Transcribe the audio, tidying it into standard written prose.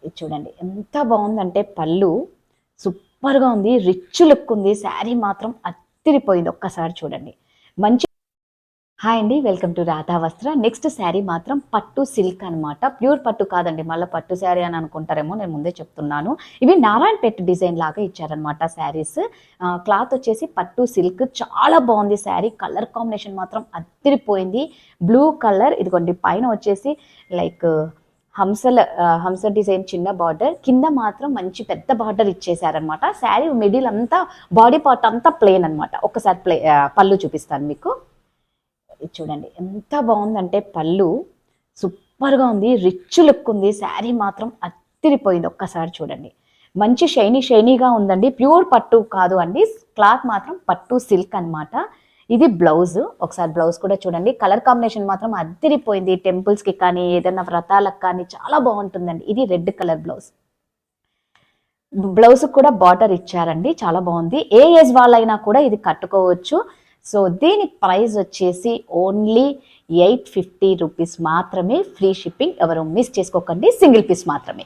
ఇది చూడండి ఎంత బాగుందంటే పళ్ళు సూపర్గా ఉంది, రిచ్ లుక్ ఉంది. శారీ మాత్రం అత్తిరిపోయింది, ఒక్కసారి చూడండి. మంచి హాయ్ అండి, వెల్కమ్ టు రాధా వస్త్ర. నెక్స్ట్ శారీ మాత్రం పట్టు సిల్క్ అనమాట. ప్యూర్ పట్టు కాదండి, మళ్ళీ పట్టు శారీ అని అనుకుంటారేమో, నేను ముందే చెప్తున్నాను. ఇవి నారాయణపేట డిజైన్ లాగా ఇచ్చారనమాట శారీస్. క్లాత్ వచ్చేసి పట్టు సిల్క్, చాలా బాగుంది శారీ. కలర్ కాంబినేషన్ మాత్రం అత్తిరిపోయింది. బ్లూ కలర్, ఇదిగోండి పైన వచ్చేసి లైక్ హంస డిజైన్ చిన్న బార్డర్, కింద మాత్రం మంచి పెద్ద బార్డర్ ఇచ్చేసారనమాట. శారీ మిడిల్ అంతా, బాడీ పార్ట్ అంతా ప్లెయిన్ అనమాట. ఒకసారి పళ్ళు చూపిస్తాను మీకు. ఇది చూడండి ఎంత బాగుందంటే పళ్ళు సూపర్గా ఉంది, రిచ్ లుక్ ఉంది. శారీ మాత్రం అత్తిరిపోయింది, ఒక్కసారి చూడండి. మంచి షైనీగా ఉందండి. ప్యూర్ పట్టు కాదు అండి, క్లాత్ మాత్రం పట్టు సిల్క్ అనమాట. ఇది బ్లౌజ్, ఒకసారి బ్లౌజ్ కూడా చూడండి. కలర్ కాంబినేషన్ మాత్రం అద్దిరిపోయింది. టెంపుల్స్కి కానీ ఏదైనా వ్రతాలకు కానీ చాలా బాగుంటుందండి. ఇది రెడ్ కలర్ బ్లౌజ్. బ్లౌజ్ కూడా బార్డర్ ఇచ్చారండి, చాలా బాగుంది. ఏ ఏజ్ వాళ్ళైనా కూడా ఇది కట్టుకోవచ్చు. సో దీని ప్రైస్ వచ్చేసి ఓన్లీ 850 రూపీస్ మాత్రమే. ఫ్రీ షిప్పింగ్, ఎవరు మిస్ చేసుకోకండి. సింగిల్ పీస్ మాత్రమే.